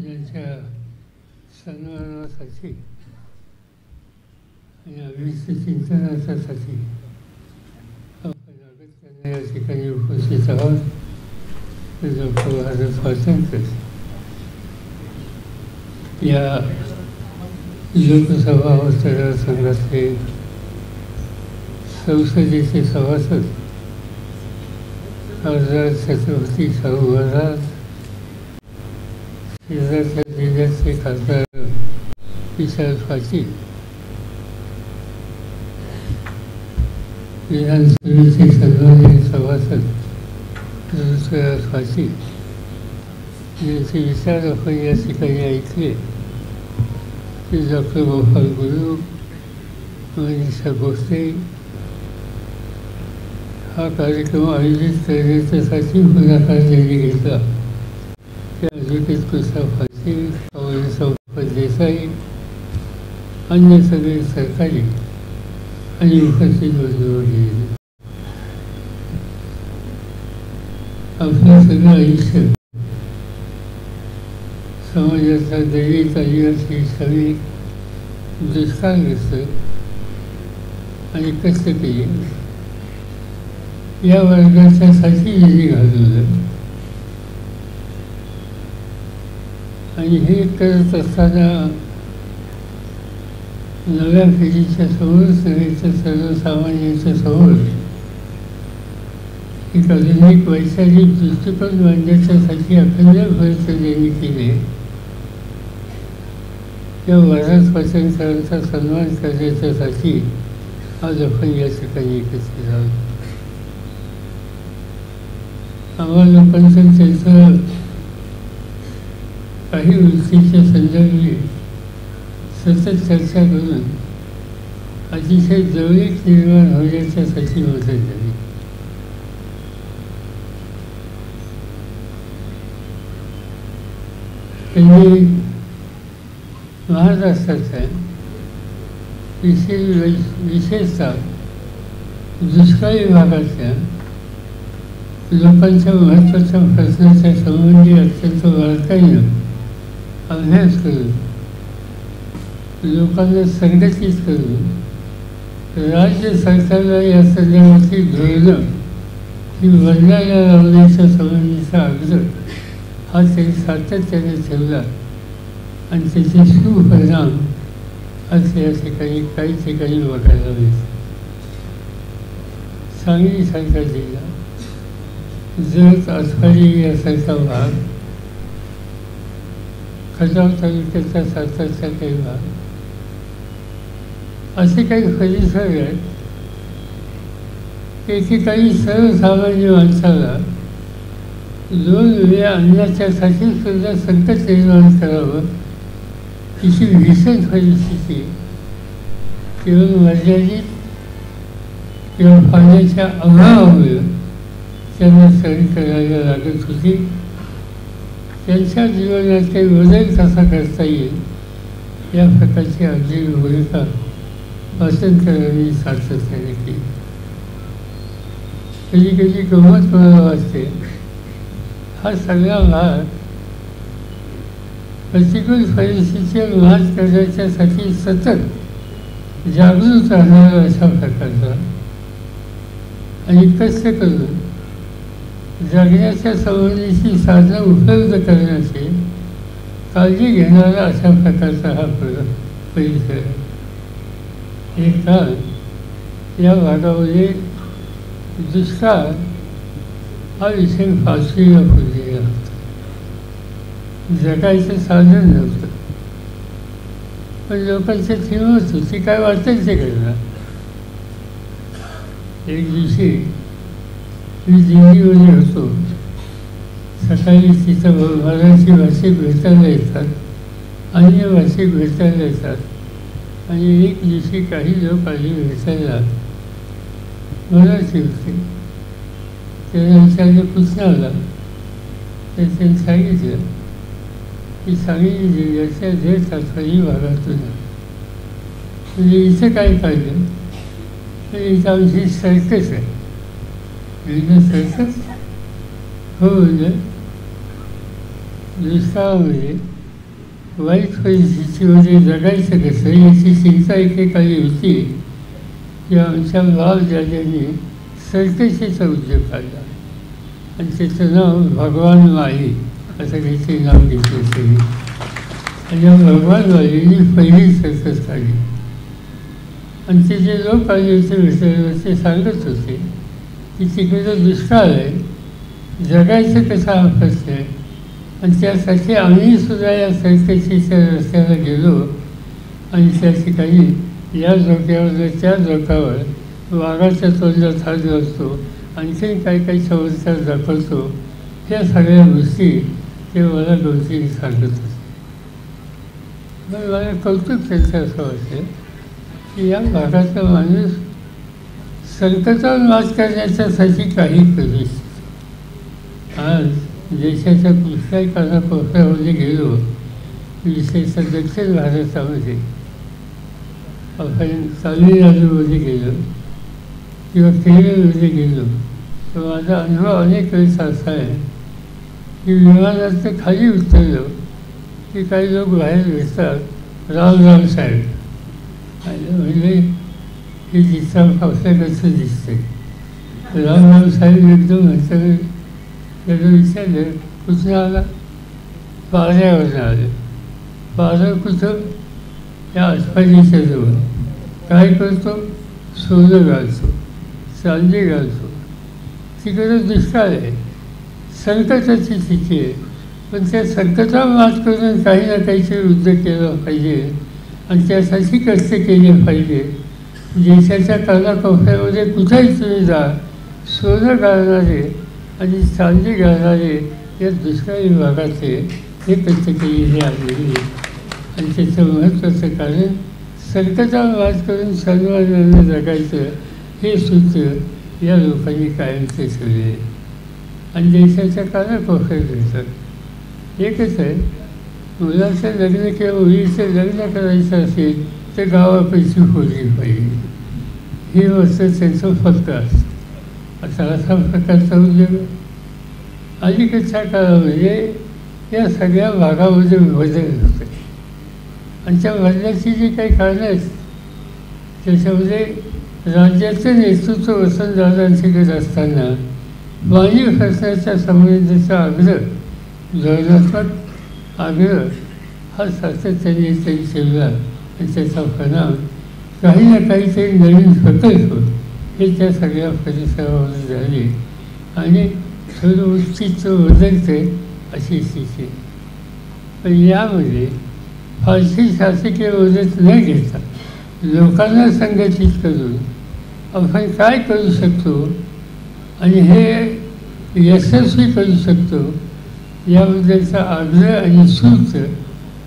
ज्यांच्या सन्मानासाठी या विश्वचिंतनासाठी आपण अगत्याने या ठिकाणी उपस्थित आहोत. डॉक्टर भारत स्वातंत्र्य या लोकसभा मतदारसंघातले संसदेचे सभासद खासदार छत्रपती शाहू महाराज, शेजारच्या जिल्ह्याचे खासदार विशाल पाटील, विधानसभेचे सन्माननीय सभासद ऋतुराज पाटील यांचे विचार आपण या ठिकाणी ऐकले. डॉक्टर गोपाल गुरु, मनीषा गोष्टे हा कार्यक्रम आयोजित करण्यासाठी पुढाकार त्यांनी घेतला. त्या ॲडव्होकेट कृष्णा पाटील, संपत देसाई, अन्य सगळे सरकारी आणि उपस्थित बंधूंनी आपलं सगळं आयुष्य समाजाचा दलित, आदिवासी, श्रमिक, दुष्काळग्रस्त आणि कष्टकरी या वर्गाच्यासाठी त्यांनी घालवलं. आणि हे करत असताना नव्या पिढीच्या समोर सगळ्याच्या सर्वसामान्यांच्या समोर एक आधुनिक वैचारिक दृष्टिकोन मांडण्याच्यासाठी अखंड प्रयत्न त्यांनी केले. या भारत स्वातंत्र्याचा सन्मान करण्याच्यासाठी आज आपण या ठिकाणी एकत्रित आहोत. आम्हाला लोकांचं त्यांचं काही वृत्तीच्या संदर्भी सतत चर्चा करून अतिशय जवळीक निर्माण होण्याच्यासाठी मदत झाली. त्यांनी महाराष्ट्राच्या विशेषतः दुष्काळी भागातल्या लोकांच्या महत्त्वाच्या प्रश्नाच्या संबंधी अत्यंत बारकाईनं अभ्यास करून लोकांना संघटित करून राज्य सरकारला या संदर्भातली धोरणं ही बदलायला लावण्याच्या संबंधीचा आग्रह हा त्यांनी सातत्याने ठेवला. आणि त्याचे सुपरिणाम आज या ठिकाणी काही ठिकाणी बघायला मिळतात. सांगलीसारखा जिल्हा, जत, आटपाडी यासारखा भाग, खटाव तालुक्याचा सातारचा काही भाग, असे काही परिसर आहेत की एकेकाळी सर्वसामान्य माणसाला 2 वेळा अन्नाच्यासाठी सुद्धा संकट निर्माण करावं तिची भीषण परिस्थिती केवळ मर्यादित किंवा पाण्याच्या अभावामुळे त्यांना सहन करायला लागत होती. त्यांच्या जीवनात काही बदल कसा करता येईल या प्रकारची अगदी भूमिका स्वातंत्र्याने सातत्याने केली. कधी कधी गंमत मला वाटते, हा सगळा भाग प्रतिकूल परिस्थितीवर मात करण्याच्यासाठी सतत जागृत राहणारा अशा प्रकारचा आणि कष्ट करून जगण्याच्या संबंधीची साधनं उपलब्ध करण्याची काळजी घेणारा अशा प्रकारचा हा परिसर आहे. एक काळ या भागामध्ये दुष्काळ हा विषय फासलेला फुललेला होता. जगायचं साधन नव्हतं, पण लोकांची किंमत होती, काय वाटेल ते करणार. एक दिवशी मी दिल्लीमध्ये होतो. सकाळी तिथं मराठी भाषिक भेटायला येतात, अन्य भाषिक भेटायला येतात आणि एक दिवशी काही लोक आली भेटायला मराठी होते. त्यांना विचारलं कुठं आला, तर त्यांनी सांगितलं की सांगली जिल्ह्याच्या जत, आटपाडी भागातून. म्हणजे इथं काय पाहिलं तर इथं आमची सर्कस आहे. सर्कस हो, म्हणजे दुष्काळामध्ये वाईट परिस्थितीमध्ये जगायचं कसं याची चिंता एकेकाळी होती की आमच्या बापदाद्यांनी सरकशीचा उद्योग काढला आणि त्याचं नाव भगवान माळी असं त्याचे नाव घेतलं त्यांनी. आणि या भगवान माळीने पहिली सर्कस काढली आणि ते जे लोक आले होते ते सांगत होते की तिकडे दुष्काळ आहे, जगायचं कसं हा प्रश्न आहे. आणि त्यासाठी आम्हीसुद्धा या सर्कशीच्या रस्त्याला गेलो आणि त्या ठिकाणी या झोक्यावर त्या झोक्यावर वाघाच्या तोंडात हात घालतो, आणखीन काही काही चमत्कार दाखवतो. ह्या सगळ्या गोष्टी ते मला 2-3 सांगत होते. मग मला कौतुक त्यांचं असं वाटतं की या भागाचा माणूस संकटावर मात करण्याच्यासाठी काही करू शकतो. आज देशाच्या कुठल्याही कानाकोपऱ्यामध्ये गेलो, विशेषतः दक्षिण भारतामध्ये आपण तामिळनाडूमध्ये गेलो किंवा केरळमध्ये गेलो तर माझा अनुभव अनेक वेळेस असा आहे की विमानात खाली उतरलो की काही लोक बाहेर भेटतात, राम राम साहेब. म्हणजे हे दिसता पावसाळ्याचं दिसतंय. राम राम साहेब एकदम म्हणतात. त्याला विचारलं कुठं आला? पाऱ्यावरून आलं. पारं कुठं? या आसपासच्या जवळ. काय करतो? सोनं घालतो, चांदी घालतो. तिकडं दुष्काळ आहे, संकटाची स्थिती आहे, पण त्या संकटावर मात करून काही ना काहीतरी उद्योग केला पाहिजे आणि त्यासाठी कष्ट केले पाहिजे. देशाच्या कानाकोपऱ्यामध्ये कुठेही तुम्ही जा, सोनं घालणारे आणि चांदी घालणारे या दुष्काळी भागाचे हे कष्ट केलेले आलेले. आणि त्याचं महत्त्वाचं कारण संकटावर मात करून सन्मानानं जगायचं हे सूत्र या लोकांनी कायमचे ठेवले आणि देशाच्या कानाकोपऱ्यात घेतात. एकच आहे, मुलाचं लग्न किंवा मुलीचं लग्न करायचं असेल तर गावापैकी होली पाहिजे, हे वस्तू त्यांचं फक्त असतं. असा असा प्रकारचा उद्योग अलीकडच्या काळामध्ये या सगळ्या भागामध्ये बदल होते आणि त्या बदलाची जी काही कारणं आहेत त्याच्यामध्ये राज्याचं नेतृत्व वसंतदादांकडे असताना पाणी प्रश्नाच्या संबंधीचा आग्रह, धोरणात्मक आग्रह हा सातत्याने त्यांनी ठेवला आणि त्याचा परिणाम काही ना काहीतरी नवीन प्रकल्प हे त्या सगळ्या परिसरामध्ये झाले आणि थोडं उत्चित बदलते अशी स्थिती. पण यामध्ये फारशी शासकीय मदत न घेता लोकांना संघटित करून आपण काय करू शकतो आणि हे यशस्वी करू शकतो याबद्दलचा आग्रह आणि सूत्र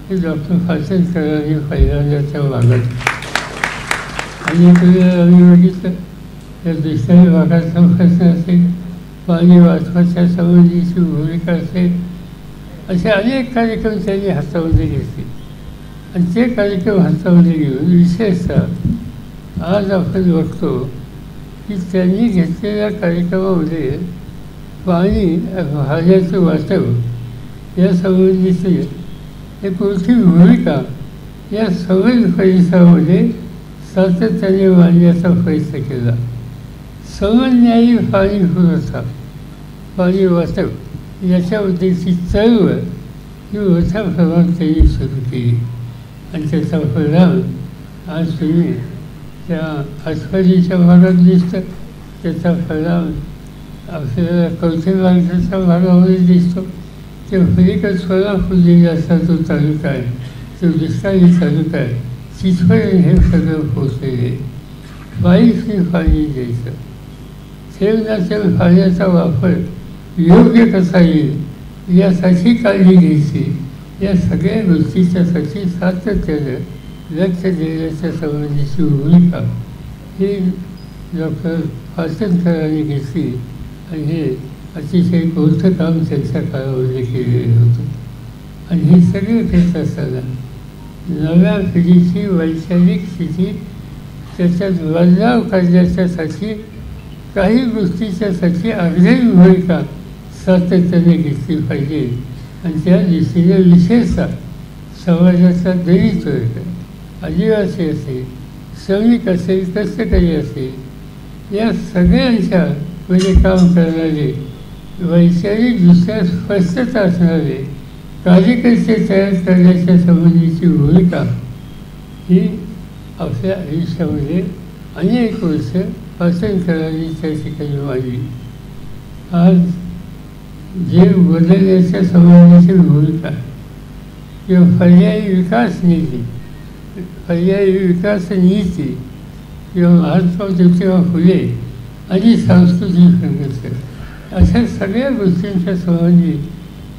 हे डॉक्टर फाळकेंकरांनी पहिल्यांदा त्या भागात. आणि आम्ही बघितलं त्या दुष्काळी भागाचा प्रश्न असेल, पाणी वाचवाच्या संबंधीची भूमिका असेल, असे अनेक कार्यक्रम त्यांनी हातामध्ये घेतले आणि ते कार्यक्रम हातामध्ये घेऊन विशेषतः आज आपण बघतो की त्यांनी घेतलेल्या कार्यक्रमामध्ये पाणी भाज्याचं वाटप या संबंधीची एक मोठी भूमिका या सगळ्या परिसरामध्ये सातत्याने मांडण्याचा प्रयत्न केला. समन्यायी पाणी पुरवठा, पाणी वाटप याच्याबद्दलची चळवळ ही मोठ्या प्रमाणात त्यांनी सुरू केली आणि त्याचा परिणाम आज तुम्ही त्या आसपासच्या भागात दिसतं. त्याचा परिणाम आपल्याला कवठेमहांकाळच्या भागामध्ये दिसतो. ते पलीकडे सोलापूर जिल्ह्याचा जो तालुका आहे, तो दुष्काळी तालुका आहे, तिथपर्यंत हे सगळं पोचलेले. बाईकने पाणी द्यायचं, ठेवण्याच्या पाण्याचा वापर योग्य कसा येईल यासाठी काळजी घ्यायची. या सगळ्या गोष्टीच्यासाठी सातत्यानं लक्ष देण्याच्या संबंधीची भूमिका ही डॉक्टर फाळकेंकरांनी घेतली आणि हे अतिशय मोठं काम त्यांच्या काळामध्ये केलेलं होतं. आणि हे सगळे घेत असताना नव्या पिढीची वैचारिक स्थिती त्याच्यात बदलाव करण्याच्यासाठी काही गोष्टीच्यासाठी आग्रही भूमिका सातत्याने घेतली पाहिजे आणि त्या दिशेने विशेषतः समाजाचा दलित वर्ग, आदिवासी असेल, श्रमिक असेल, कष्टकरी असेल, या सगळ्यांच्या मध्ये काम करणारे, वैचारिकदृष्ट्या स्पष्टता असणारे कार्यकर्ते तयार करण्याच्या संबंधीची भूमिका ही आपल्या आयुष्यामध्ये अनेक वर्ष पाचनकरांनी त्या ठिकाणी मांडली. आज जे बदलण्याच्या संबंधीची भूमिका किंवा पर्यायी विकास नीती, पर्यायी विकास नीती किंवा महात्मा ज्योतिबा फुले आणि सांस्कृतिक संघर्ष अशा सगळ्या गोष्टींच्या संबंधी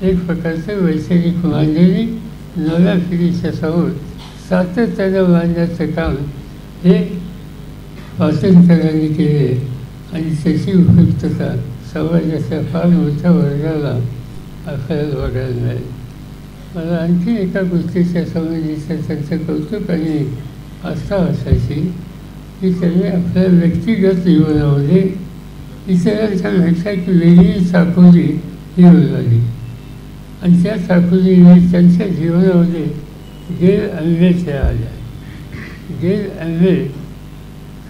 एक प्रकारचं वैचारिक मांडणी नव्या पिढीच्या समोर सातत्यानं मांडण्याचं काम हे पाचनकरांनी केले आणि त्याची उपयुक्तता समाजाच्या फार मोठ्या वर्गाला आपल्याला बघायला मिळेल. मला आणखी एका गोष्टीच्या संबंधीचं त्यांचं कौतुक आणि आस्था असायची की त्यांनी आपल्या व्यक्तिगत जीवनामध्ये इतरांच्या पेक्षा एक वेगळी चाकोरी निवडली आणि त्या चाकोरीने त्यांच्या जीवनामध्ये गैरअन्वय आल्या. गैरअन्वय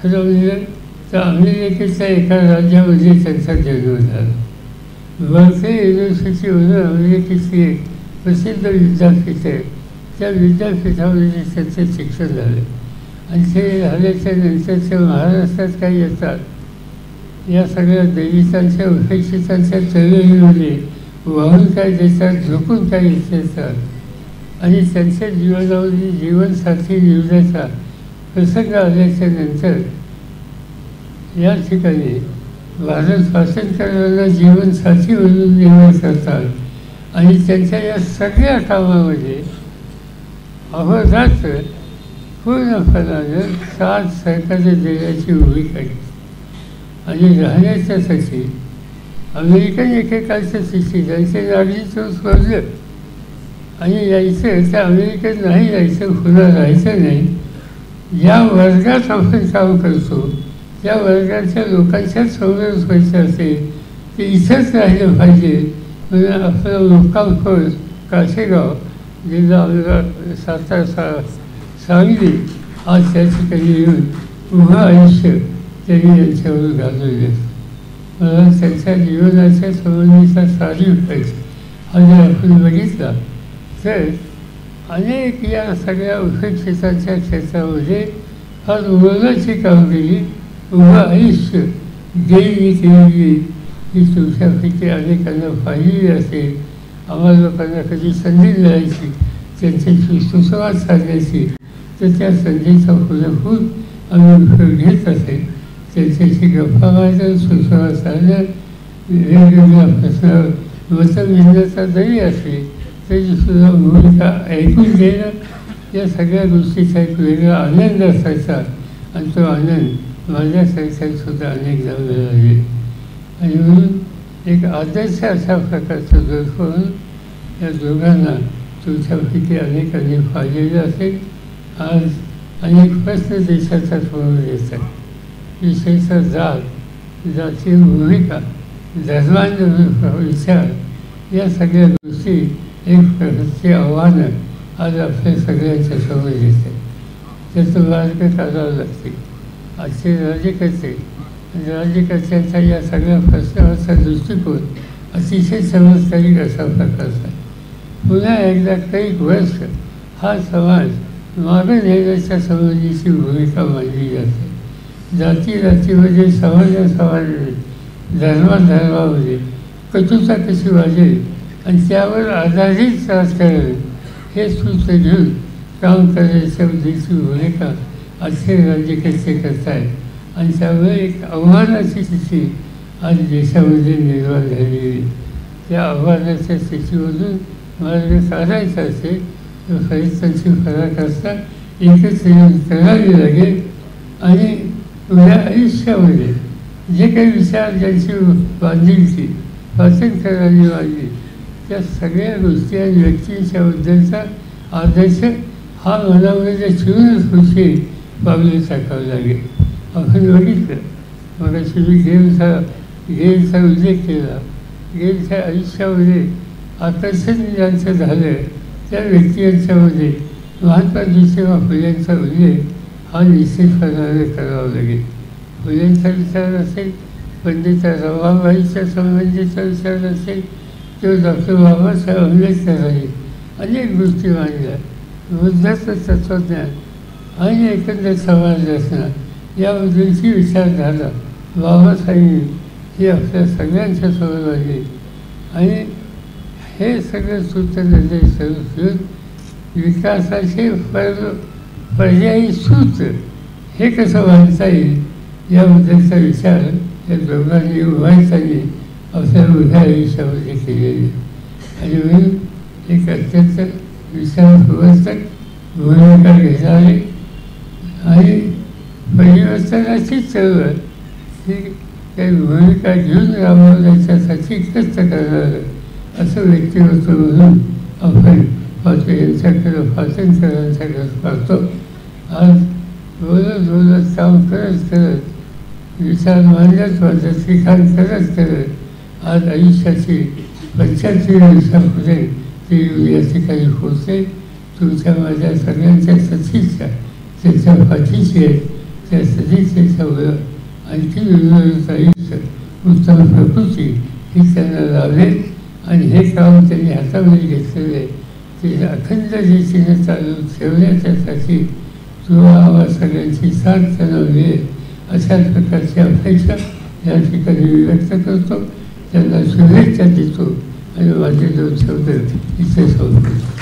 खरं म्हणजे तर अमेरिकेच्या एका राज्यामध्ये त्यांचा जन्म झाला. बर्कले युनिव्हर्सिटीमधून अमेरिकेची एक प्रसिद्ध विद्यापीठ आहे, त्या विद्यापीठामध्ये त्यांचं शिक्षण झालं आणि ते झाल्याच्या नंतर ते महाराष्ट्रात काही येतात, या सगळ्या दलितांच्या उपेक्षितांच्या चळवळीमध्ये वाहून काय देतात, झोपून काय येतात आणि त्यांच्या जीवनामध्ये जीवनसाथी निवडायचा प्रसंग आल्याच्या नंतर या ठिकाणी भारत पाचनकरांना जीवनसाथी म्हणून निवड करतात आणि त्यांच्या या सगळ्या कामामध्ये अहोरात्र पूर्णपणानं साथ सहकार्य देण्याची भूमिका घेतली आणि राहण्याच्यासाठी अमेरिकन एकेकाचं शिक्षित त्यांचे नागरिकत्व सोडलं आणि यायचं त्या अमेरिकेत नाही जायचं, पुन्हा राहायचं नाही. ज्या वर्गात आपण काम करतो त्या वर्गाच्या लोकांच्याच संघर्ष व्हायचं असेल ते इथंच राहिलं पाहिजे म्हणून आपलं मुक्काम खोल काशेगाव जिल्हा आमदार सातारा सांगली आज त्या ठिकाणी येऊन उभं आयुष्य त्यांनी यांच्यावर घालवलं. मला त्यांच्या जीवनाच्या संबंधीचा सारी व्हायचा हा जर आपण बघितला तर अनेक या सगळ्या उपेक्षितांच्या क्षेत्रामध्ये फार मोलाची कामगिरी उभं आयुष्य गेली केलेली ही तुमच्यापैकी अनेकांना पाहिली असेल. आम्हाला लोकांना कधी संधी मिळायची त्यांच्याशी सुसंवाद साधण्याची तर त्या संधीचा पुरेपूर आम्ही उपयोग घेत असेल. त्यांच्याशी गप्पा मारणं, सुसंवाद साधणं, वेगवेगळ्या प्रश्नावर मतभिन्नता जरी असली तरीसुद्धा भूमिका ऐकून घेणं या सगळ्या गोष्टीचा एक वेगळा आनंद असायचा आणि तो आनंद माझ्यासारख्यासुद्धा अनेकदा मिळाले आणि म्हणून एक आदर्श अशा प्रकारचं दोष म्हणून या दोघांना तुमच्यापैकी अनेकांनी पाहिलेलं असेल. आज अनेक प्रश्न देशाच्या समोर येतात, विशेषतः जाती भूमिका, धर्मांचा विचार या सगळ्या गोष्टी एक प्रकारची आव्हानं आज आपल्या सगळ्यांच्या समोर येतात. त्याचं मार्ग काढावं लागते. आजचे राज्यकर्त्यांचा या सगळ्या प्रश्नावरचा दृष्टिकोन अतिशय चमत्कारिक असा प्रकारचा. पुन्हा एकदा काही वर्ष हा समाज मागं नेण्याच्या संबंधीची भूमिका मांडली जाते. जातीमध्ये समाजामध्ये धर्मामध्ये कटुता कशी वाजेल आणि त्यावर आधारित राजकारण हे सूत्र घेऊन काम करण्याच्या उद्देशी भूमिका असे राज्यकर्ते करत आहेत आणि त्यामुळे एक आव्हानाची स्थिती आज देशामध्ये निर्माण झालेली. त्या आव्हानाच्या स्थितीमधून मार्ग काढायचा असेल तर फरिस्तांची पराकाष्ठा एकत्र येऊन करावी लागेल आणि उद्या आयुष्यामध्ये जे काही विचार ज्यांची बांधिलकी पाचनकरांनी बांधली त्या सगळ्या गोष्टी आणि व्यक्तींच्याबद्दलचा आदर्श हा मनामध्ये ठेवूनच पुढची पावले टाकावं लागेल. आपण बघितलं मगाशी मी गेलचा उल्लेख केला. गेलच्या आयुष्यामध्ये आकर्षण ज्यांचं झालं त्या व्यक्ती यांच्यामध्ये महात्मा ज्योतिबा फुलेंचा उल्लेख हा निश्चितपणाने करावा लागेल. फुलेंचा विचार असेल, पंडिता रमाबाईच्या संबंधीचा विचार असेल, किंवा डॉक्टर बाबासाहेब आंबेडकरांनी अनेक गोष्टी मांडल्या. बुद्धाचं तत्त्वज्ञान आणि एकंदर समाज रचना याबद्दलची विचारधारा बाबासाहेबांनी ही आपल्या सगळ्यांच्या समोर आली. आणि हे सगळं सूत्रनिर्देश घेऊन विकासाचे पर्यायी सूत्र हे कसं मांडता येईल याबद्दलचा विचार या दोघांनी उभारताना आपल्या उभ्या आयुष्यामध्ये केलेले. आणि म्हणून एक अत्यंत विचारप्रवर्तक भूमिका घेणारे आणि परिवर्तनाची चळवळ ही काही भूमिका घेऊन राबवण्याच्यासाठी कष्ट करणारं असं व्यक्तिमत्व म्हणून आपण पाहतो. यांच्याकडं पाटणकरांच्याकडं पाहतो. आज बोलत काम करत विचार मांडत लिखाण करत आज आयुष्याची 75 वर्षापुढे ते या ठिकाणी पोचले. तुमच्या माझ्या सगळ्यांच्या सतीच्या त्याच्या पाठीशी आहे, त्या सदिच्छेच्यामुळं आणखी विविध आयुष्य उत्तम प्रकृती ही त्यांना लाभेल. आणि हे काम त्यांनी हातामध्ये घेतलेले ते अखंड रीतीने चालू ठेवण्याच्यासाठी तुला आम्हा सगळ्यांची साथ त्यांना मिळेल अशा प्रकारची अपेक्षा या ठिकाणी मी व्यक्त करतो. त्यांना शुभेच्छा देतो आणि माझे 2 शब्द इथे संपतो.